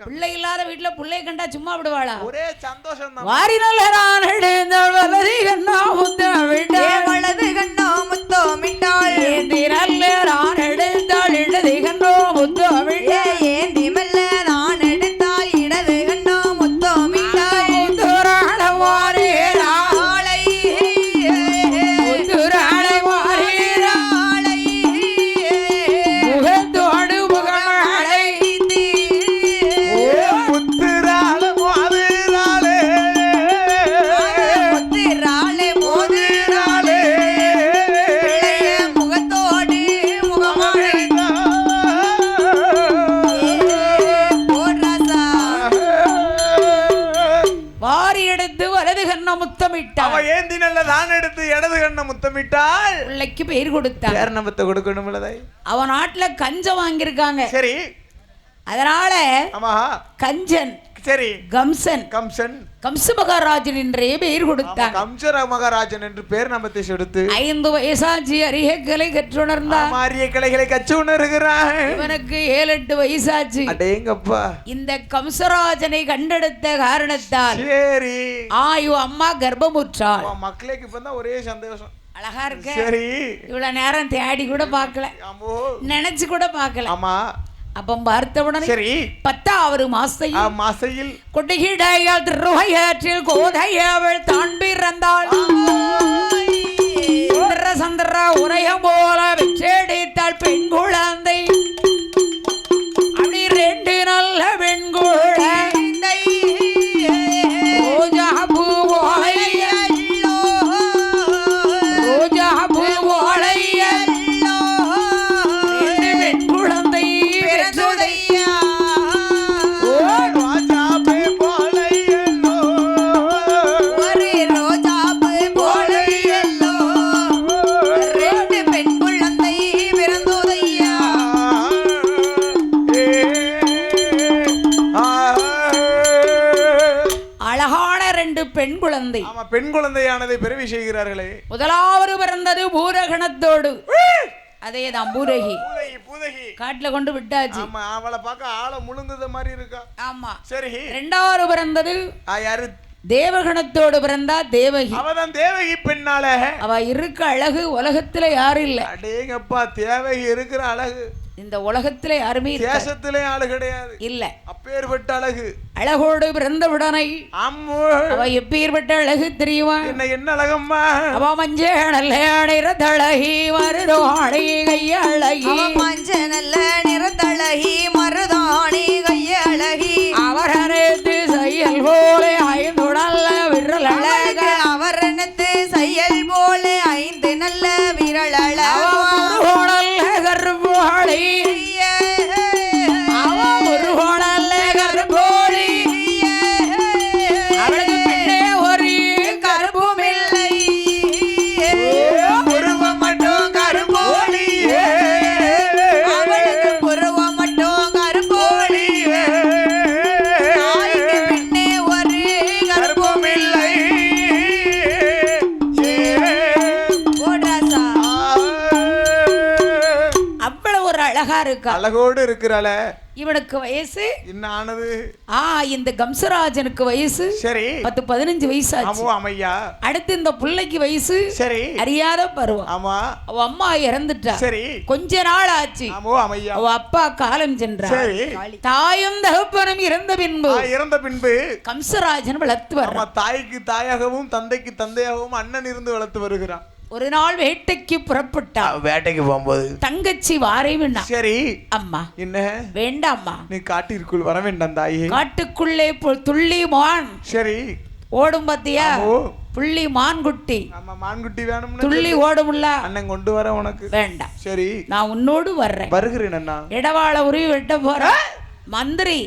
பிள்ளை இல்லாத வீட்டுல பிள்ளை கண்டா சும்மா விடுவாளா? ஒரே சந்தோஷம் தான். வாரி நல்லரான் எழுந்தாள் வலது கண்ணா முத்தமிட்டாள் வலது கண்ணோ முத்தமிட்டாள் ஏந்தி நல்லரான் எழுந்தாள் இடது கண்ணோ முத்தமிட்டாள் ஏந்தி மெல்ல நான் எடுத்தாள் இடது கண்ணோ முத்தமிட்டாள் முத்துராள வாரேராளை முத்துராள வாரேராளை முகத்தோடு முகமழை முத்துராள மோதிராளே முத்திராளே மோதிராளே முகத்தோடு முகமழை போடுறாசா வாரி எடுத்து வலது கண்ண முத்தமிட்டாள். அவ ஏந்தி நல்ல தான் எடுத்து இடது கண்ண முத்தமிட்டாள். பிள்ளைக்கு பெயர் கொடுத்தாள். பேர் நம்பத்தை கொடுக்கணும்லதாய். அவன் நாட்டுல கஞ்சம் வாங்கியிருக்காங்க. சரி. அதனால ஆமா. கஞ்சன் சரி. கம்சன் கம்சன் கம்ச மகாராஜன் என்றே பெயர் கொடுத்தாங்க. கம்சர மகாராஜன் என்று பேர் நம்பத்தை கொடுத்து 5 வயசாச்சு அரிய கலை கற்றுணர்ந்தான். மாறிய கிளைகளை கற்று உணர்கிறான். இவனுக்கு 7-8 வயசாச்சு. அடேங்கப்பா. இந்த கம்சராஜனை கண்டெடுத்த காரணத்தால் சரி ஆயு அம்மா கர்ப்பமுற்றாள். மக்களுக்கு இப்பதான் ஒரே சந்தோஷம். அழகா இருக்க. சரி. இவ்வளவு நேரம் தேடி கூட பார்க்கல, நினைச்சு கூட பார்க்கல. ஆமா. அப்ப பார்த்தவுடனே சரி 10வது மாசையில் மாசையில் கொட்டுகிடையால் திருவயற்றில் கோதையவள் தான் பிறந்தாள். சந்திர உரையம் போல வெற்றெடுத்தாள் பெண் குழந்தை. அப்படி 2 நல்ல பெண் குழந்தை ரோஜா பூ ஓலைய ரோஜா பூ ஓலைய 2 பெண் குழந்தை பெண் குழந்தை. ஆமா, பெண் குழந்தையானதை பிறவி செய்கிறார்களே. முதலாவது பிறந்தது பூரகணத்தோடு. அதேதான் பூரகி. பூதகி காட்டுல கொண்டு விட்டாச்சு. ஆமா, அவளை பார்க்க ஆள முழுங்குத மாதிரி இருக்கா. ஆமா. சரி. 2வது பிறந்தது யாரு? தேவகணத்தோடு பிறந்தா தேவகி. அவதான் தேவகி பெண்ணால. அவ இருக்க அழகு உலகத்துல யாரும் இல்ல. அடேங்கப்பா, தேவகி இருக்கிற அழகு இந்த உலகத்திலே யாருமே தேசத்திலே ஆளு கிடையாது இல்ல. அப்பேற்பட்ட அழகு. அழகோடு பிறந்த உடனே அவ எப்பேற்பட்ட அழகு தெரியுமா? என்ன அழகம்மா? அவ மஞ்சள் நல்ல நிறத்தழகி மருதாணி கையழகி. மஞ்ச நல்ல நிறத்தழகி மருதாணி கையழகி. அவர் அனைத்து செயல் போல 5 நல்ல விரல் அழக. அவர் அனைத்து செயல் போல 5 நல்ல விரல் அழக. கருப்போழி அவன் ஒரு கோணல்ல கருப்போழி. அவளுக்கு பின்னே ஒரு கருப்பும் இல்லை. புருவம் மட்டும் கருப்போழி. அவளுக்கு புருவம் மட்டும் கருப்போழி. பின்னே ஒரு கருப்பும் இல்லை. அழகா இருக்கா. அழகோடு இருக்கிறாள. இவனுக்கு வயசு என்ன ஆனது? இந்த கம்சராஜனுக்கு வயசு சரி 10-15 வயசாச்சு. ஆமையா. அடுத்து இந்த பிள்ளைக்கு வயசு சரி அறியாத பருவம். ஆமா. அவ அம்மா இறந்துட்டா. சரி. கொஞ்ச நாள் ஆச்சு. ஆமையா. அவ அப்பா காலம் சென்றார். சரி. தாயும் தகப்பனும் இறந்த பின்பு கம்சராஜன் வளர்த்து வர்றான். தாய்க்கு தாயாகவும் தந்தைக்கு தந்தையாகவும் அண்ணன் இருந்து வளர்த்து வருகிறான். ஒரு நாள் வேட்டைக்கு புறப்பட்டா. வேட்டைக்கு போகும்போது தங்கச்சி வாரேன்னா. சரி. அம்மா என்ன? வேண்டாம்மா, நீ காட்டிற்குள் வர வேண்டாம் தாயே. காட்டுக்குள்ளே துள்ளி மான். சரி. ஓடும் பாத்தியா? புள்ளி மான்குட்டி. ஆமா, மான்குட்டி வேணும். துள்ளி ஓடும்ல. அண்ணன் கொண்டு வர உனக்கு வேண்டாம். சரி, நான் உன்னோடு வர்றேன். வருகிறேன் அண்ணா. இடவாள உருவி வெட்ட போறேன். மந்திரி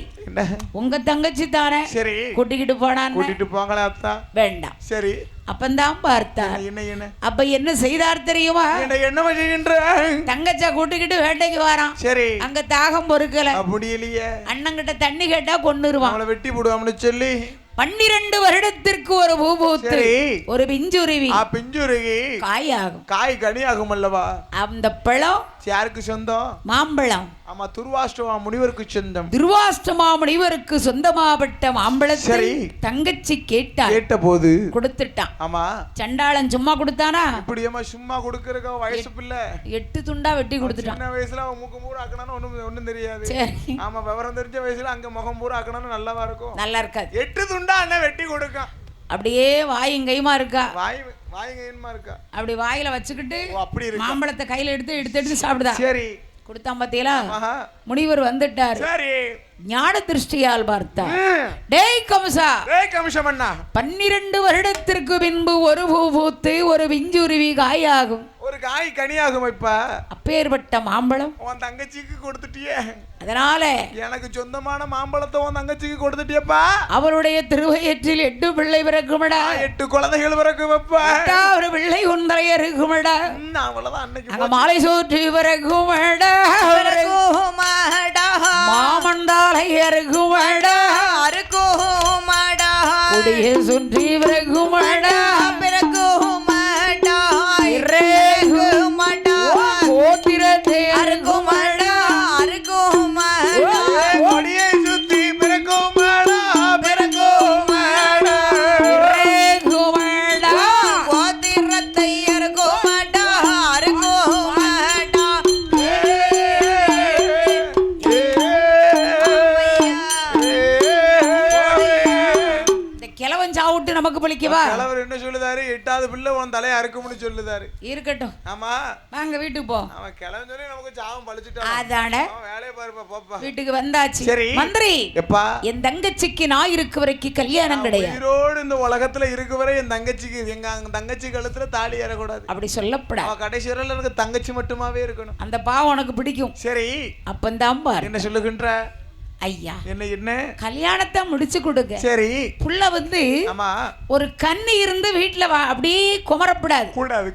உங்க தங்கச்சி தானே. சரி. கூட்டிக்கிட்டு போனான். கூட்டிட்டு போங்களே அத்தா. வேண்டாம். சரி. அப்பந்தான் பார்த்தார். என்ன அப்ப என்ன செய்தார் தெரியுமா? என்ன செய்கின்ற? தங்கச்சா கூட்டிக்கிட்டு வேட்டைக்கு வரான். சரி. அங்க தாகம் பொறுக்கல. அப்படி இல்லையே. அண்ணங்கிட்ட தண்ணி கேட்டா கொன்னுருவான். அவளை வெட்டி போடுவான்னு சொல்லி 12 வருடத்திற்கு ஒரு பூ பூத்து ஒரு பிஞ்சுருவி. பிஞ்சுருவி காயாகும். காய் கனியாகும் அல்லவா? அந்த பழம் யாருக்கு சொந்தம்? மாம்பழம். ஆமா, துர்வாஷ்டமா முனிவருக்கு சொந்தம். துர்வாஷ்டமா முனிவருக்கு சொந்தமாப்பட்ட மாம்பழத்தை சரி. தங்கச்சி கேட்ட போது கொடுத்துட்டான். ஆமா, சண்டாளன் சும்மா கொடுத்தானா? இப்படியம்மா சும்மா கொடுக்கறக்க வயசு பிள்ளை 8 துண்டா வெட்டி கொடுத்துட்டான். சின்ன வயசுல அவன் மூக்கு பூரா ஆக்கணும்னு ஒண்ணும் தெரியாது. சரி. ஆமா, விவரம் தெரிஞ்ச வயசுல அங்க முகம் பூரா ஆக்கணும்னு நல்லாவா இருக்கும்? நல்லா இருக்காது. 8 துண்டா அண்ணன் வெட்டி கொடுக்கான். அப்படியே வாயும் கையுமா இருக்கா. வாயுமா இருக்கா. அப்படி வாயில வச்சுக்கிட்டு அப்படி இருக்கு. மாம்பழத்தை கையில எடுத்து சாப்பிடுதா. சரி. கொடுத்தான் பாத்தீங்களா? முனிவர் வந்துட்டார். சரி. ஞான திருஷ்டியால் பார்த்தார். டேய் கம்சா, 12 வருடத்திற்கு பின்பு ஒரு பூ பூத்து ஒரு பிஞ்சுருவி காயாகும். ஒரு காய் கனியாகும். இப்ப அப்பேற்பட்ட மாம்பழம் உன் தங்கச்சிக்கு கொடுத்துட்டியே. அதனால எனக்கு சொந்தமான மாம்பழத்தை உன் தங்கச்சிக்கு கொடுத்துட்டியப்பா. அவருடைய திருவயிற்றில் 8 பிள்ளை பிறக்குமடா. 8 குழந்தைகள் பிறக்குமப்பா. 8வது பிள்ளை உந்தரை இருக்குமடா. அவ்வளவுதான். அன்னைக்கு அங்க மாலை சூற்றி பிறக்குமடா. மாமந்தாலை இருக்குமடா. கொடிய சுற்றி பிறக்குமடா. கோத்திரத்தை அருகுமடா. கொடியை சுத்தி பிறக்குமடா. நமக்கு பழிக்கவா? தலைவர் என்ன சொல்லுதாரு? 8வது பிள்ளை உன் தலையை அறுக்கும்னு சொல்லுதாரு. இருக்கட்டும். ஆமா, வாங்க வீட்டுக்கு போ. அவன் கிளம்பி சொல்லி நமக்கு சாவம் பழிச்சிட்டான். அதானே, வேலையை பாருப்பா. போப்பா. வீட்டுக்கு வந்தாச்சு. சரி. மந்திரி, எப்பா என் தங்கச்சிக்கு நான் இருக்க வரைக்கும் கல்யாணம் கிடையாது. உயிரோடு இந்த உலகத்துல இருக்க வரை என் தங்கச்சிக்கு எங்க தங்கச்சி கழுத்துல தாலி ஏறக்கூடாது. அப்படி சொல்லப்படாது. அவ கடைசி வரையில எனக்கு தங்கச்சி மட்டுமாவே இருக்கணும். அந்த பாவம் உனக்கு பிடிக்கும். சரி. அப்பந்தான் பாரு என்ன சொல்லுகின்ற ஐயா. என்ன கல்யாணத்தை முடிச்சு கொடுங்க. சரி. புள்ள வந்து ஆமா, ஒரு கண்ணு இருந்து வீட்டுல அப்படியே குமரப்படாது.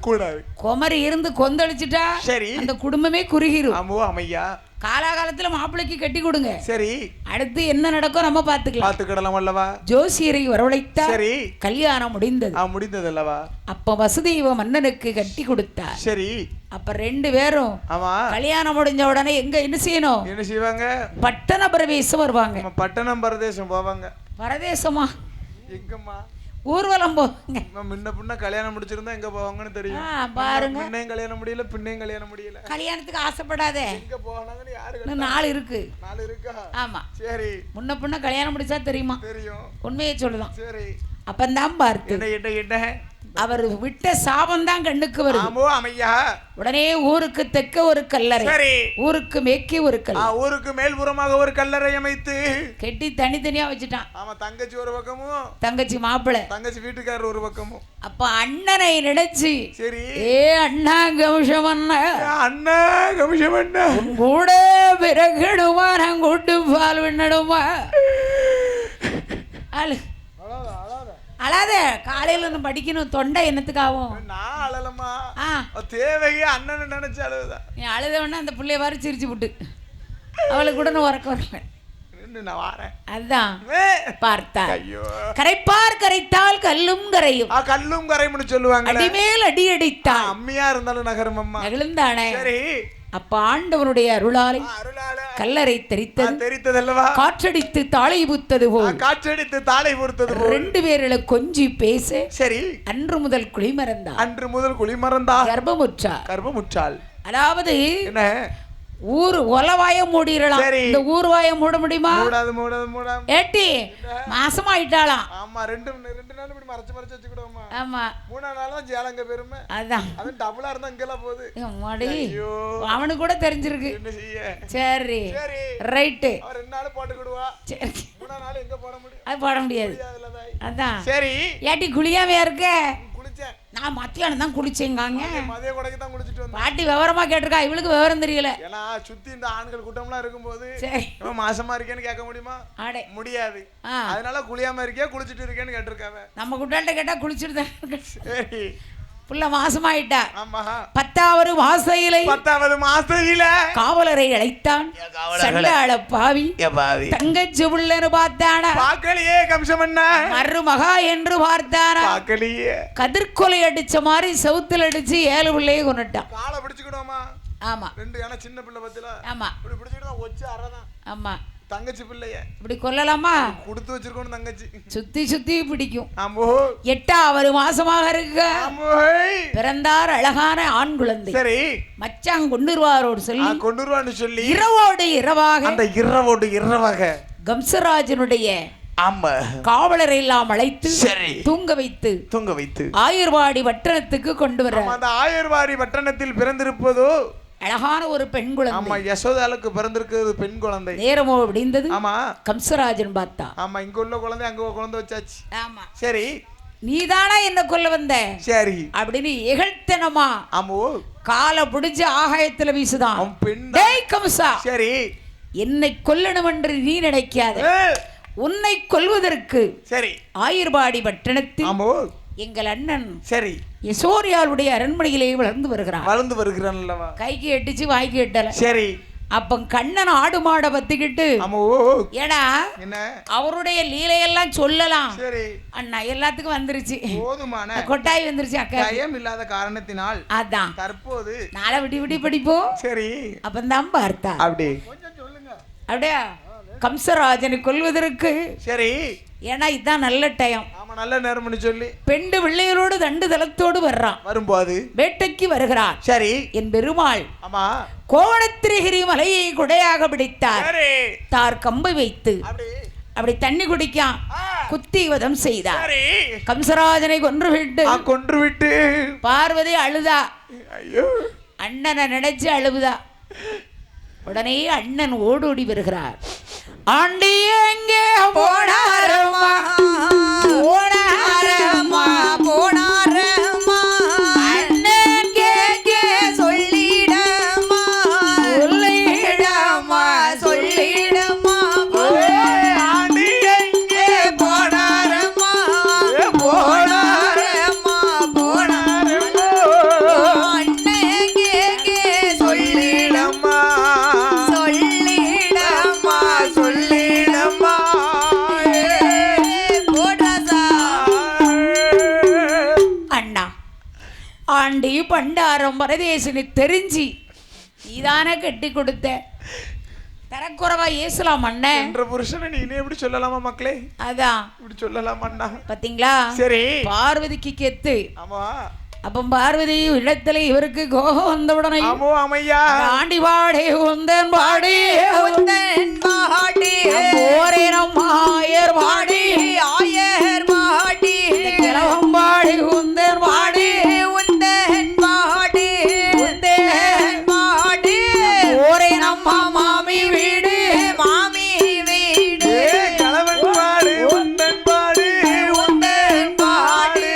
கூடாது. குமரி இருந்து கொந்தளிச்சுட்டா சரி, அந்த குடும்பமே குறுகிரும். ஆமோ அமையா. காலாகாலத்துல மாப்பிள்ளைக்கு கட்டி கொடுங்க. சரி. அடுத்து என்ன நடக்கும் நம்ம பாத்துக்கலாம் அல்லவா. ஜோசியரை வரவழைத்தா. சரி. கல்யாணம் முடிந்தது அல்லவா. அப்ப வசுதேவ மன்னனுக்கு கட்டி கொடுத்தார். சரி. அப்ப 2 பேரும் ஆமா, கல்யாணம் முடிஞ்ச உடனே என்ன செய்யணும்? என்ன செய்வாங்க? பட்டண பிரவேசம் வருவாங்க. பட்டணம் பரதேசம் போவாங்க. பரதேசமா? எங்கம்மா? ஊர்வலம் போங்க. முன்ன பின்ன கல்யாணம் முடிச்சிருந்தா எங்க போவாங்கன்னு தெரியும். பாருங்க, முன்னையும் கல்யாணம் முடியல, பின்னையும் கல்யாணம் முடியல. கல்யாணத்துக்கு ஆசைப்படாதே. எங்க போனாங்கன்னு யாரு? 4 இருக்கு. 4 இருக்கா? ஆமா. சரி. முன்ன பின்ன கல்யாணம் முடிச்சா தெரியுமா? தெரியும். உண்மையை சொல்லுதான். சரி. அப்பந்தான் பார்த்து என்ன அவர் விட்ட சாபம் தான் கண்ணுக்கு வருது. ஆமோ அமையா. உடனே ஊருக்கு தெற்க ஒரு கல்லறை. சரி. ஊருக்கு மேற்கே ஒரு கல்லறை. ஊருக்கு மேல்புறமாக ஒரு கல்லறை அமைத்து கெட்டி தனித்தனியா வச்சுட்டான். ஆமா, தங்கச்சி ஒரு பக்கமும், தங்கச்சி மாப்பிள்ளை, தங்கச்சி வீட்டுக்காரர் ஒரு பக்கமும். அப்ப அண்ணனை நினைச்சு, சரி, அண்ணா கமிஷமண்ணா, அண்ணா கமிஷமண்ணா, கூட பிறகடுமா, நான் கூட்டு பால் விண்ணடுமா. அழாத, காலையில இருந்து படிக்கணும், தொண்டை என்னத்துக்காகும்? நான் அழலமா, தேவையே அண்ணன் நினைச்சு அழுதுதான். நீ அழுதவொடனே அந்த பிள்ளைய வாரி சிரிச்சு விட்டு அவளுக்கு கூட நான் உறக்க வரல. நான் வாரேன். அதான் பார்த்தா. ஐயோ, கரைப்பார் கரைத்தால் கல்லும் கரையும். கல்லும் கரையும்னு சொல்லுவாங்க. அடிமேல் அடி அடித்தால் அம்மியா இருந்தாலும் நகரும் அம்மா. நகழ்ந்தானே. சரி. அப்ப ஆண்டவனுடைய அருளாலை கல்லறை தெரித்ததல்லவா. காற்றடித்து தாளை பூத்தது போல், காற்றடித்து தாளை பூத்தது போல் 2 பேர்களை கொஞ்சி பேச. சரி. அன்று முதல் குளிமறந்தா கர்ப்பமுற்றாள். அதாவது என்ன, ஊர் ஒலவாய மூடிடலாம், இந்த ஊர் வாய மூட முடியுமா? மூடாது. ஏட்டி மாசமாயிட்டாளாம். ஆமா, 2 நாள் இப்படி மறைச்சு வச்சுக்கிடுவோமா. ஆமா, 3ஆம் நாள் தான் ஜேலங்க பெருமை. அதான் அது டபுளா இருந்தா இங்கெல்லாம் போகுது. அவனுக்கு கூட தெரிஞ்சிருக்கு. என்ன செய்ய? சரி, ரைட்டு. 2 நாள் போட்டுக்கிடுவா. சரி. 3ஆம் நாள் எங்க போட முடியும்? அது போட முடியாது. அதான். சரி. ஏட்டி குளியாமையா இருக்க? குளிச்சேன். நான் மத்தியானம் தான் குளிச்சேங்காங்க. மதிய கொடைக்கு தான் குளிச்சிட்டு வந்தேன். பாட்டி விவரமா கேட்டிருக்கா, இவளுக்கு விவரம் தெரியல. ஏன்னா சுத்தி இந்த ஆண்கள் கூட்டம்லாம் இருக்கும்போது மாசமா இருக்கேன்னு கேட்க முடியுமா? முடியாது. அதனால குளியாம இருக்கே, குளிச்சிட்டு இருக்கேன்னு கேட்டிருக்காவ. நம்ம குட்டாட்ட கேட்டா குளிச்சிட்டு தான். சரி. புள்ள மாசமாயிட்டா. ஆமா. 10வது மாசையில காவலரை அழைத்தான். சண்டாள பாவி தங்கச்சி புள்ளன்னு பார்த்தானா? பாக்கலையே கம்சமண்ணா. மருமகா என்று பார்த்தானா? பாக்கலையே. கதிர்கொலை அடிச்ச மாதிரி செவுத்துல அடிச்சு 7 பிள்ளையை கொண்டுட்டான். காலை பிடிச்சுக்கிடுவோமா? ஆமா 2 யானை சின்ன பிள்ளை பத்தில ஆமா இப்படி பிடிச்சிட்டு தான் ஒச்சு அரதான் ஆமா தங்கச்சி பிள்ளைய இப்படி கொல்லலாமா கொடுத்து வச்சிருக்கோம் தங்கச்சி சுத்தி சுத்தி பிடிக்கும் ஆம்போ 8வது மாசமாக இருக்க ஆம்போய் பிறந்தார் அழகான ஆண் குழந்தை சரி மச்சான் கொண்டுருவாரோடு சொல்லி கொண்டுருவான்னு சொல்லி இரவோடு இரவாக அந்த இரவோடு இரவாக கம்சராஜனுடைய ஆமா காவலரை எல்லாம் அழைத்து சரி தூங்க வைத்து ஆயர்வாடி பட்டணத்துக்கு கொண்டு வர அந்த ஆயர்வாடி பட்டணத்தில் பிறந்திருப்பதோ அழகான ஒரு பெண் குழந்தை ஆமா யசோதாளுக்கு பிறந்திருக்கிறது பெண் குழந்தை நேரமோ அப்படிந்தது ஆமா கம்சராஜன் பார்த்தா ஆமா இங்க உள்ள குழந்தை அங்க குழந்தை வச்சாச்சு ஆமா சரி நீதானா என்ன கொல்ல வந்த சரி அப்படின்னு எகழ்த்தனமா ஆமோ காலை பிடிச்சு ஆகாயத்துல வீசுதான் அவன் பெண் டேய் கம்சா சரி என்னை கொல்லணும் என்று நீ நினைக்காத உன்னை கொல்வதற்கு சரி ஆயர்வாடி பட்டணத்தில் ஆமோ எங்கள் அண்ணன் சரி யசோரியாளுடைய அரண்மனையிலே வளர்ந்து வருகிறான் கைக்கு எட்டிச்சு வாய்க்கு எட்டல சரி அப்ப கண்ணன் ஆடு மாட பத்திக்கிட்டு ஏடா அவருடைய லீலையெல்லாம் சொல்லலாம் சரி அண்ணா எல்லாத்துக்கும் வந்துருச்சு போதுமான கொட்டாய் வந்துருச்சு அக்கா பயம் இல்லாத காரணத்தினால் அதான் தற்போது நாளை விடி படிப்போம் சரி அப்பந்தான் பார்த்தா அப்படி அப்படியா கம்சராஜனை கொல்வதற்கு சரி ஏன்னா இதுதான் நல்ல டைம் ஆமா நல்ல நேரம்னு சொல்லி பெண்டு பிள்ளைகளோடு தண்டு தளத்தோடு வர்றான் வரும்போது வேட்டைக்கு வருகிறான் சரி என் பெருமாள் ஆமா கோவணத்திரிகிரி மலையை குடையாக பிடித்தார் தார் கம்பை வைத்து அப்படி தண்ணி குடிக்கான் குத்தி வதம் செய்தார் கம்சராஜனை கொன்று விட்டு பார்வதி அழுதா அண்ணனை நினைச்சு அழுவுதா உடனே அண்ணன் ஓடோடி வருகிறார் ஆண்டி எங்கே போனாரம்மா போனாரம்மா போனாரம்மா அண்ணன் கேட்க சொல்லிடம்மா சொல்லிடம்மா சொல்லிடம்மா ஆண்டி எங்கே போனாரம்மா போனாரம்மா போனாரம்மா அண்ணன் கேட்க சொல்லிடம்மா ஆண்டி பண்டாரம் பரதேசனை தெரிஞ்சு நீதானே கட்டி கொடுத்த தரக்குறவா ஏசலாம் அண்ணன் என்ற புருஷனை நீ எப்படி சொல்லலாமா மக்களே அதான் இப்படி சொல்லலாம் அண்ணா பாத்தீங்களா சரி பார்வதிக்கு கெத்து ஆமா அப்ப பார்வதி இடத்துல இவருக்கு கோபம் வந்தவுடனே ஆமோ அம்மையா ஆண்டி பாடி உந்தன் பாடி உந்தன் பாடி போரே நம்ம ஆயர் பாடி ஆயர் பாடி கிழவம் பாடி உந்தன் பாடி உந்தன் பாடி உந்தன் பாடி போரே நம்ம மாமி வீடு மாமி வீடு கிழவன் பாடி உந்தன் பாடி உந்தன் பாடி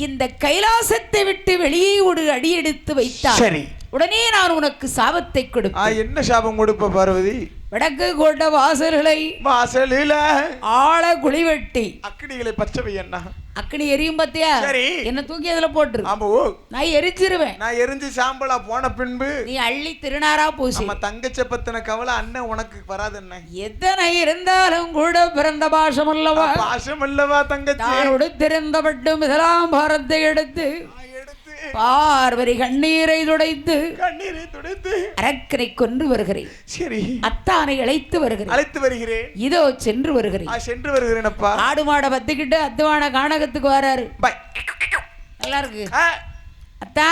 இந்த கைலாசத்தை விட்டு வெளியே ஒரு அடி எடுத்து வைத்தார் சரி உடனே நான் உனக்கு சாபத்தை கொடுப்பேன் என்ன சாபம் கொடுப்ப பார்வதி வடக்கு கோட்ட வாசலில ஆழ குழி வெட்டி அக்கினிகளை பச்சவை என்ன அக்கினி எரியும் பத்தியா என்ன தூக்கி அதுல போட்டுரு நான் எரிச்சிருவேன் நான் எரிஞ்சு சாம்பலா போன பின்பு நீ அள்ளி திருநாரா பூசி நம்ம தங்கச்ச பத்தின கவலை அண்ணன் உனக்கு வராது என்ன எத்தனை இருந்தாலும் கூட பிறந்த பாசம் அல்லவா தங்கச்சி உடுத்திருந்த பட்டும் இதெல்லாம் பாரத்தை எடுத்து பார்வதி கண்ணீரை துடைத்து அரக்கனை கொன்று வருகிறேன் சரி அத்தானை அழைத்து வருகிறேன் இதோ சென்று வருகிறேன் அப்பா ஆடு மாட பத்துக்கிட்டு அத்துவான காணகத்துக்கு வராரு நல்லா இருக்கு அத்தா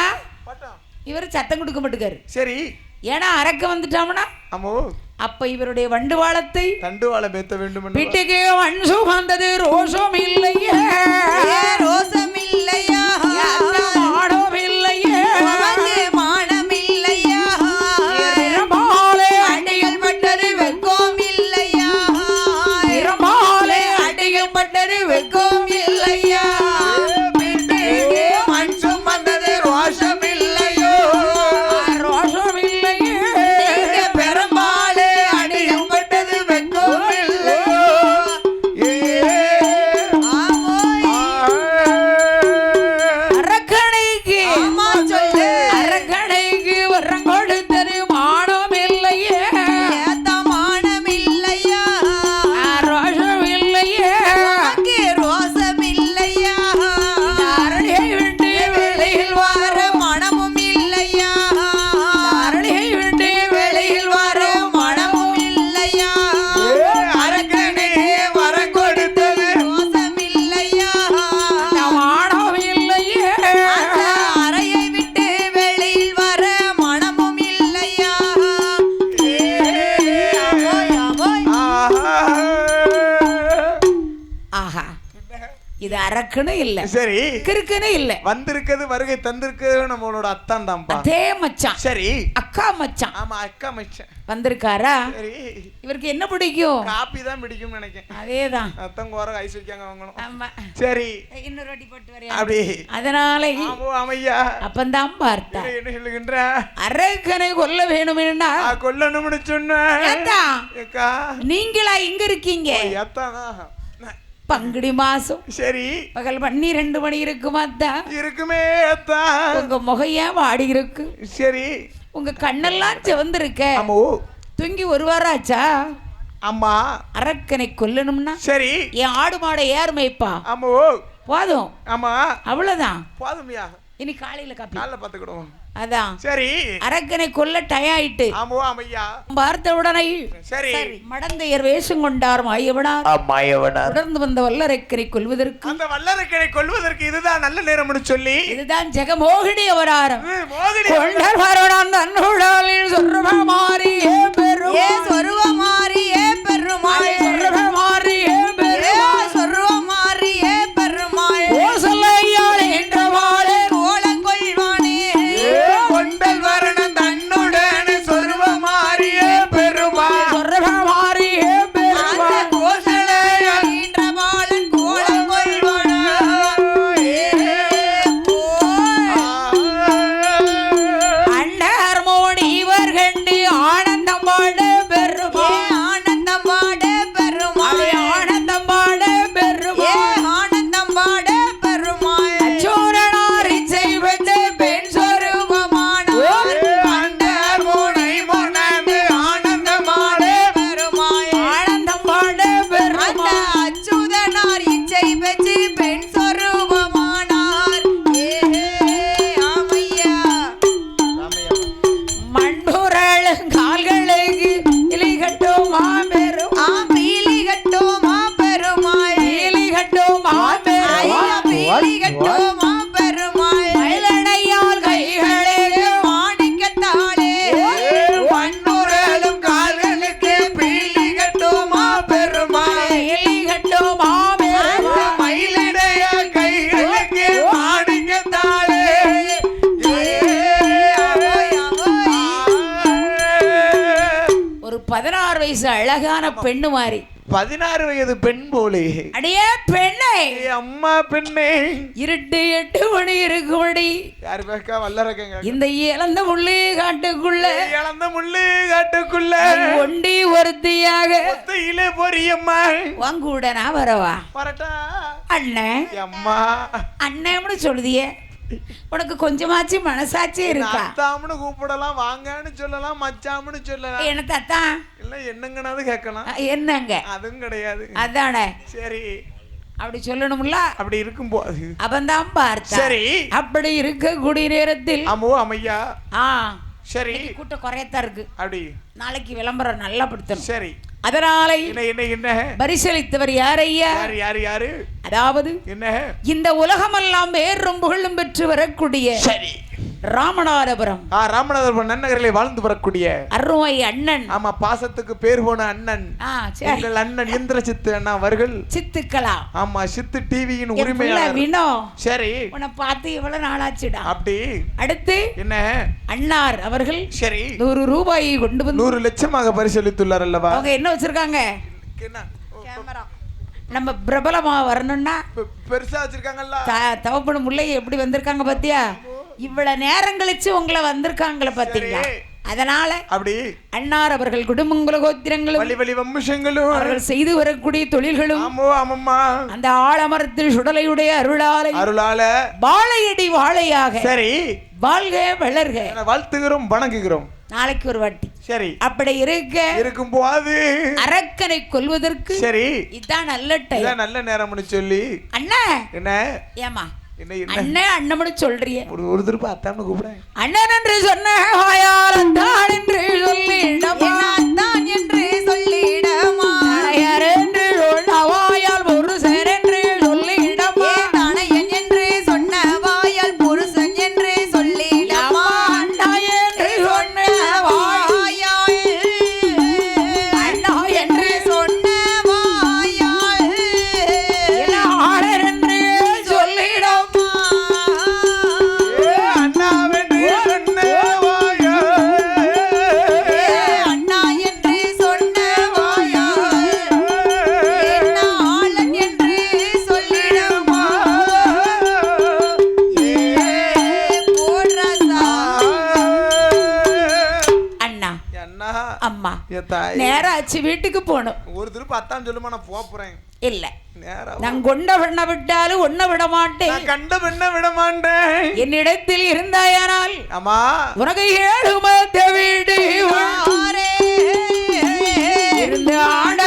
இவர் சத்தம் கொடுக்க மாட்டேங்காரு சரி ஏன்னா அரக்க வந்துட்டாமனா அப்ப இவருடைய வண்டுவாளத்தை தண்டுவாளம் பேத்த வேண்டும் வீட்டுக்கு மண் சுமந்தது ரோஷம் இல்லையா ரோஷம் இல்லையா மாடம் இல்லையா மானம் இல்லையா மாலை அடிகள் பட்டது வெக்கம் இல்லையா மாலை அடிகள் பட்டது வெக்கம் இல்லையா வீட்டுக்கு மண் சுமந்தது ரோஷம் இல்லையோ ரோஷம் இல்லையா பெரும்பாலே அடிகள் பட்டது வெக்கம் இல்லையோ அரக்குன்னு இல்ல, சரி கிறுக்குன்னு இல்ல, வந்திருக்கிறது வருகை தந்திருக்கிறது நம்மளோட அத்தான் தான்ப்பா. அதே மச்சான். சரி அக்கா மச்சான். ஆமா அக்கா மச்சான் வந்திருக்காரா? சரி இவருக்கு என்ன பிடிக்கும்? காப்பி தான் பிடிக்கும் நினைக்கிறேன். அதேதான். அத்தம் கோர ஐஸ் வைக்காங்க வாங்கணும். ஆமா சரி இன்னொரு அடி போட்டு வரையா அப்படி. அதனால ஆமையா அப்பந்தான் பார்த்தா என்ன சொல்லுகின்ற அரக்கனை கொல்ல வேணும்னா கொல்லணும்னு சொன்னா நீங்களா இங்க இருக்கீங்க? பங்குடி மாசம் சரி பகல் 12 மணி இருக்குமா? இருக்குமே. உங்க முகையா வாடி இருக்கு. சரி உங்க கண்ணெல்லாம் சிவந்திருக்க. தூங்கி ஒரு வாரம் ஆச்சா? அம்மா அரக்கனை கொல்லணும்னா சரி என் ஆடு மாடை ஏர் மேய்ப்பா. ஆமா போதும். ஆமா அவ்வளவுதான். போதுமியா? இனி காலையில காப்பி காலைல பாத்துக்கிடுவோம். அதான் சரி அரக்கனை கொல்ல டயம் ஆயிட்டு. ஆமா அம்மையா பார்த்த உடனே சரி மடந்தையர் வேஷம் கொண்டார் மாயவனார். தொடர்ந்து வந்த வல்லரக்கனை கொல்வதற்கு, அந்த வல்லரக்கனை கொல்வதற்கு இதுதான் நல்ல நேரம்னு சொல்லி இதுதான் ஜெகமோகினி அவதாரம். மோகினி கொண்டார் வரணும் தன்னுடலில் சொர்வமாரியே பெருமாளே, சொர்வமாரியே பெருமாளே, சொர்வமாரியே பெருமாளே, சொர்வமாரியே பெருமாளே, ஓசலையாளே என்றவாளே கோலங்கொள்வானே, கொண்டல் வரணும் தன்னுடன் சொர்வமாரியே பெருமாள், சொர்வமாரியே பெருமாளே, கோசலையாள் என்றவாளன் கோலங்கொள்வானே. அண்ணார் மோடி இவர் கண்டு ஆனந்தம் பாட பெருமாள், ஆனந்தம் பாட பெருமாளே, ஆனந்தம் பாட பெருமாள், ஆனந்தம் பாட பெருமாள், அச்சோரனார் இச்சை பெற்ற பெண் சொரூபமான அண்டர் மோனை முனந்து ஆனந்தமாடே பெருமாள், ஆனந்தம் பாட அந்த பெருமாள், அச்சுதனார் இச்சை பெற்று பெண் சொரூபமானார். ஆமையா மண்புரள் கால்களுக்கு இலை கட்டும் மாபெரும், பீலி கட்டோமா பெருமாள், இலை கட்டும் மாபெரும், பீலி கட்டோமா பெருமாள், மயிலடையால் கைகளுக்கு மாணிக்கத்தாளே மண்ணுரலும் கால்களுக்கு பீலி கட்டுமா பெருமாள், இலை கட்டும் மாபெரும், மயிலிடைய கைகளுக்கு மாணிக்கத்தாளே. ஒரு 16 வயசு அழகான பெண்ணு மாதிரி. 16 வயது பெண் போலே. அடியே பெண்ணை, அம்மா பெண்ணே. இருட்டு 8 மணி இருக்கும்படி யாரு பேக்கா வல்லரக்கங்க இந்த இழந்த முள்ளு காட்டுக்குள்ள இழந்த முள்ளு காட்டுக்குள்ள ஒண்டி ஒருத்தியாக ஒத்தையிலே பொரியம்மா வாங்கூட நான் வரவா? வரட்டா அண்ணன் அம்மா அண்ணன்னு சொல்லுதியே, உனக்கு கொஞ்சமாச்சு மனசாட்சி இருக்கா? அத்தாம்னு கூப்பிடலாம், வாங்கன்னு சொல்லலாம், மச்சாம்னு சொல்லலாம். என்ன தாத்தா இல்ல என்னங்கனாவது கேட்கலாம். என்னங்க அதுவும் கிடையாது. அதானே சரி அப்படி சொல்லணும்ல. அப்படி இருக்கும் போது அவன்தான் பார்த்தா. சரி அப்படி இருக்கக்கூடிய நேரத்தில் அம்மோ அம்மையா சரி கூட்டம் குறையத்தான் இருக்கு. அப்படி நாளைக்கு விளம்பரம் நல்லா படுத்தணும். சரி அதனால என்ன என்ன என்ன பரிசளித்தவர் யாரையா? யாரு யாரு யாரு? அதாவது என்ன இந்த உலகமெல்லாம் பேரும் புகழும் பெற்று வரக்கூடிய சரி ராமநாதபுரம் ராமநாதபுரம் நன்னகரிலே வாழ்ந்து வரக்கூடிய அருமை அண்ணன். ஆமா பாசத்துக்கு பேர் போன அண்ணன் எங்கள் அண்ணன் இந்திரசித்து அண்ணா அவர்கள் சித்துக்களா. ஆமா சித்து டிவியின் உரிமையாளர் வினோ. சரி உன்னை பார்த்து எவ்வளவு நாளாச்சுடா. அப்படி அடுத்து என்ன அண்ணார் அவர்கள் சரி 100 ரூபாயை கொண்டு வந்து 100 லட்சமாக பரிசளித்துள்ளார் அல்லவா? அவங்க என்ன வச்சிருக்காங்க? நம்ம பிரபலமா வரணும்னா பெருசா வச்சிருக்காங்கல்ல. தவப்பன முல்லை எப்படி வந்திருக்காங்க பாத்தியா? இவ்வளவு நேரம் கழிச்சு உங்களை வந்திருக்காங்கள பாத்தீங்களா? அதனால அப்படி அன்னார் அவர்கள் குடும்பங்கள கோத்திரங்களும் வழி வழி வம்சங்களும் அவர்கள் செய்து வரக்கூடிய தொழில்களும் அந்த ஆலமரத்தில் சுடலையுடைய அருளால வாழையடி வாழையாக சரி வாழ்க வளர்க வாழ்த்துகிறோம் வணங்குகிறோம். நாளைக்கு ஒரு வாட்டி சரி அப்படி இருக்கும் போது அரக்கனை கொல்வதற்கு சரி இதான் நல்ல டைம், இதான் நல்ல நேரம்னு சொல்லி அண்ணா என்ன ஏமா அண்ணன் அண்ணன் சொல்றிய ஒரு திருப்ப அத்தான்னு கூப்பிட அண்ணன் என்று சொன்ன வாயால் அத்தான் என்று சொல்லிடமா, அத்தான் என்று சொல்லிடமா, யார் என்று சொன்ன வாயால் புருஷன் என்று சொல்லிடமா, தனையன் என்று சொன்ன வாயால் புருஷன் என்று சொல்லிடமா, அண்ணா என்று சொன்ன வாயால் அண்ணா என்று சொன்ன வாயால் ஆடர் என்று நேரம் ஆச்சு வீட்டுக்கு போகணும். ஒரு திருப்பி அத்தான் சொல்லுமா நான் போறேன். இல்ல நான் கொண்ட பெண்ண விட்டாலும் ஒன்ன விட மாட்டேன். கண்ட பெண்ண விட மாட்டேன். என்னிடத்தில் இருந்தாயானால் அம்மா உனக்கு 7 மத்த வீடு இருந்து ஆட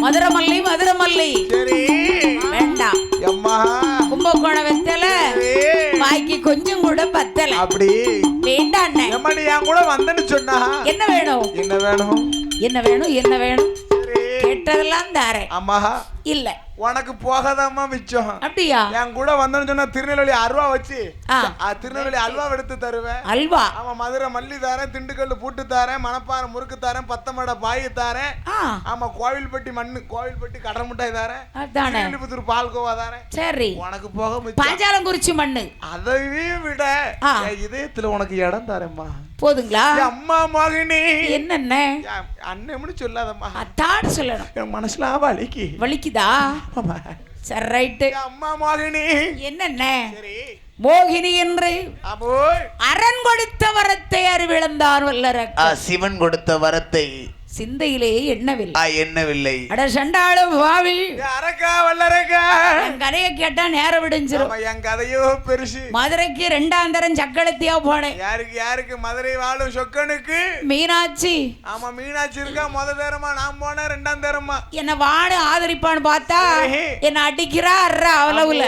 மதுரமல்லி மதுரமல்லி வேண்டாம். கும்பகோண வெத்தல வாய்க்கு கொஞ்சம் கூட பத்தல. அப்படி வேண்டாம். என் கூட வந்தேன்னு சொன்னா என்ன வேணும் என்ன வேணும் என்ன வேணும் என்ன வேணும் கேட்டதெல்லாம் தாரேன். அம்மா இல்ல உனக்கு போகாதம்மா மிச்சம். அப்படியா? என் கூட வந்தேன்னு சொன்னா திருநெல்வேலி அல்வா வச்சு திருநெல்வேலி அல்வா எடுத்து தருவேன். அல்வா? ஆமா, மதுரை மல்லி தாரேன், திண்டுக்கல் பூட்டு தாரேன், மணப்பாறை முறுக்கு தாரேன், பத்தமட பாய் தாரேன். ஆமா, கோவில்பட்டி மண்ணு கோவில்பட்டி கடல் மிட்டாய் தாரேன், ஸ்ரீவில்லிபுத்தூர் பால்கோவா தாரேன். சரி, உனக்கு போக பாஞ்சாலங்குறிச்சி மண்ணு அதையும் விட இதயத்துல உனக்கு இடம் தாரேம்மா. போதுங்களா? அம்மா மகனே என்னென்ன அண்ணன் சொல்லாதம்மா, அத்தாடு சொல்லணும். என் மனசுல வலிக்குதா? சரி ரைட்டு. அம்மா மகனே என்னென்ன மோகினி என்று அரண் கொடுத்த வரத்தை அறிவிழந்தான் வல்லரக்க. சிவன் கொடுத்த வரத்தை சிந்தையிலே எண்ணவில்லை. அட சண்டாளும் பாவி அரக்கா வல்லரக்கா, என் கதையை கேட்டா நேரம் விடிஞ்சிரும். என் கதையோ பெருசு. மதுரைக்கு 2ஆம் தரம் சக்களத்தியா போனேன். யாருக்கு மதுரை வாழும் சொக்கனுக்கு மீனாட்சி. ஆமா, மீனாட்சி இருக்கா. முதல் தரமா நான் போனேன், 2ஆம் தரமா என்ன வாடு ஆதரிப்பான்னு பார்த்தா என்ன அடிக்கிறா அவ்வளவுல.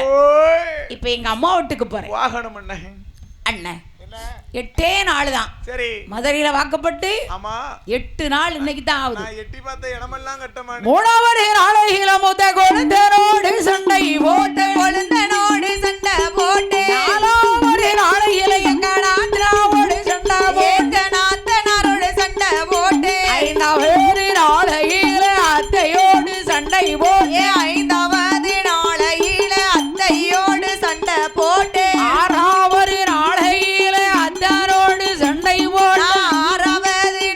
இப்ப எங்க அம்மா வீட்டுக்கு போறேன். வாகனம் அண்ணன் 8 நாள் தான். சரி, மதுரையில வாக்கப்பட்டு 8 நாள் இன்னைக்கு தான் ஆகுது. எட்டி பார்த்த இடமெல்லாம் கட்டமா. 3வது நாளையில முத கொழுந்தனோடு சண்டை போட்டு 4வது நாளையில எங்க நாத்தனாரோடு சண்டை போட்டு 5வது நாளையில அத்தையோடு சண்டை போட்டு 6வது நாளையில அத்தானோடு சண்டை போட்டு 7வது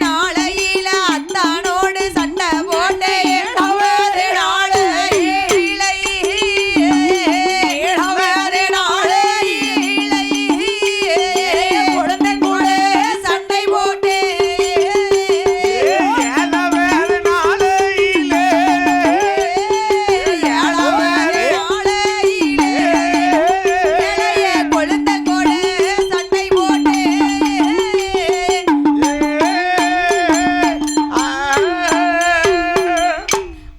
நாளையில அத்தானோடு சண்டை போட்டு 8வது நாளையில குழந்தை கூட சண்டை போட்டு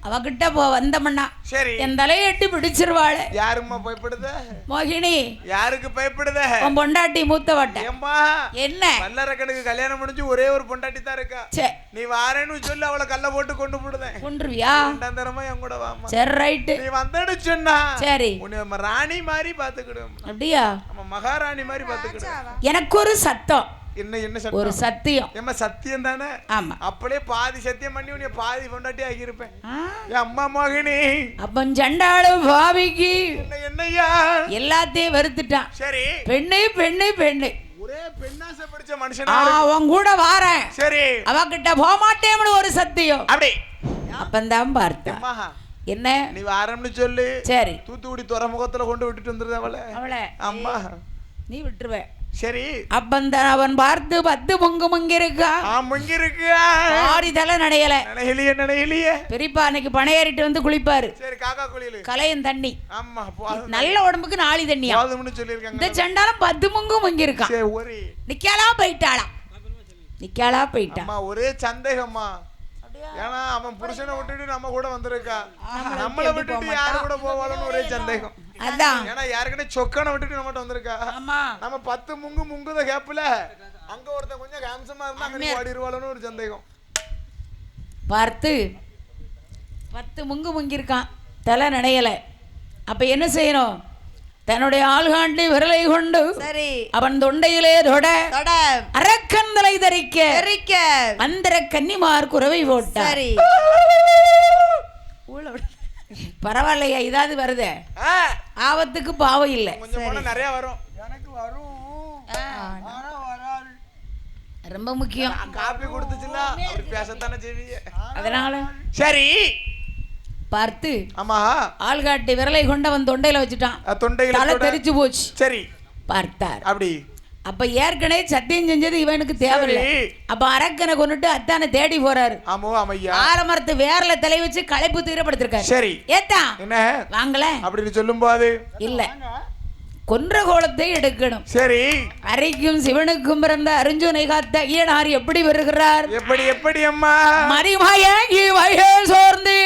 அவகிட்ட வந்தமண்ணா சரி என் தலையை எட்டி பிடிச்சிருவாள். யாரும்மா பயப்படுத? மோகினி. யாருக்கு பயப்படுத? உன் பொண்டாட்டி மூத்தவட்ட. என்ன வல்லரக்கனுக்கு கல்யாணம் முடிஞ்சு ஒரே ஒரு பொண்டாட்டி தான் இருக்கா. நீ வாரேன்னு சொல்லி அவளை கல்ல போட்டு கொண்டு போடுதேன். கொண்டுருவியா? 2ஆம் தரமா என் கூட வாமா. சரி ரைட்டு. நீ வந்தடு சொன்னா சரி உன்னை ராணி மாதிரி பாத்துக்கிடும். அப்படியா? நம்ம மகாராணி மாதிரி பாத்துக்கிடும். எனக்கு ஒரு சத்தம். என்ன சத்தம்? ஒரு சத்தியம். ஏமா சத்தியம் தானே? ஆமா. அப்படியே பாதி சத்தியம் பண்ணி உன்னை பாதி பொண்டாட்டி ஆகியிருப்பேன். அம்மா மகனே அப்பன் சண்டாளும் பாவிக்கு என்னையா எல்லாத்தையும் வெறுத்துட்டான். சரி, பெண்ணே பெண்ணே பெண்ணே ஒரே பெண்ணாசை பிடிச்ச மனுஷனா அவன் கூட வாரேன். சரி, அவகிட்ட போக மாட்டேன்னு ஒரு சத்தியம். அப்படி அப்பந்தான் பார்த்தேன். என்ன நீ வாரம்னு சொல்லு. சரி, தூத்துக்குடி துறைமுகத்துல கொண்டு விட்டுட்டு வந்துருது அவளை. அம்மா நீ விட்டுருவே. சரி, அப்பந்தான் அவன் பார்த்து 10 பொங்கு முங்கிருக்கா. ஆரி தலை நடையல நடையலையே. பெரியப்பா அன்னைக்கு பனையேறிட்டு வந்து குளிப்பாரு. சரி, காக்கா குளியல் கலையும் தண்ணி. ஆமா, நல்ல உடம்புக்கு நாளி தண்ணியா சொல்லிருக்காங்க. இந்த சண்டாலம் 10 பொங்கு முங்கிருக்கான். நிக்காலா போயிட்டா. ஒரே சந்தேகம்மா. ஏன்னா அவன் புருஷனை விட்டுட்டு நம்ம கூட வந்திருக்கா. நம்மளை விட்டுட்டு யாரு கூட போவாளுன்னு ஒரே சந்தேகம். அதான் ஏன்னா யாருக்கிட்ட சொக்கனை விட்டுட்டு நம்மகிட்ட வந்திருக்கா. நம்ம 10 முங்குத கேப்ல அங்க ஒருத்தன் கொஞ்சம் ஹேம்சமா இருந்தா அங்க ஓடிடுவாளுன்னு ஒரு சந்தேகம். பார்த்து 10 முங்கிருக்கான், தலை நடையல. அப்ப என்ன செய்யணும்? தன்னுடைய ஆள்காண்டி விரலை கொண்டு சரி அவன் தொண்டையிலே தொட அரக்கந்தலை தரிக்க மந்திர கன்னிமார் குறவை போட்டார். சரி, பரவாயில்லையா? இதாவது வருதே, ஆபத்துக்கு பாவம் இல்லை. நிறைய வரும், எனக்கு வரும், ரொம்ப முக்கியம். காப்பி கொடுத்துச்சுல பேசத்தானே செய்வீங்க. அதனால சரி பார்த்து ஆமா ஆள்காட்டி விரலை கொண்டவன் தொண்டையில வச்சுட்டான். தொண்டையில தலை தெரிச்சு போச்சு. சரி பார்த்தார். அப்படி அப்ப ஏற்கனவே சத்தியம் செஞ்சது இவனுக்கு தேவையில்லை. அப்ப அரக்கனை கொண்டுட்டு அத்தானை தேடி போறாரு. ஆலமரத்து வேர்ல தலை வச்சு களைப்பு தீரப்படுத்திருக்காரு. சரி ஏத்தா என்ன வாங்கல அப்படின்னு சொல்லும் போது இல்ல கொன்ற கோலத்தை எடுக்கணும். சரி அரிக்கும் சிவனுக்கும் பிறந்த அருஞ்சுனை காத்த ஈனார் எப்படி வருகிறார்? எப்படி எப்படி அம்மா மரிமயங்கி வயல் சோர்ந்து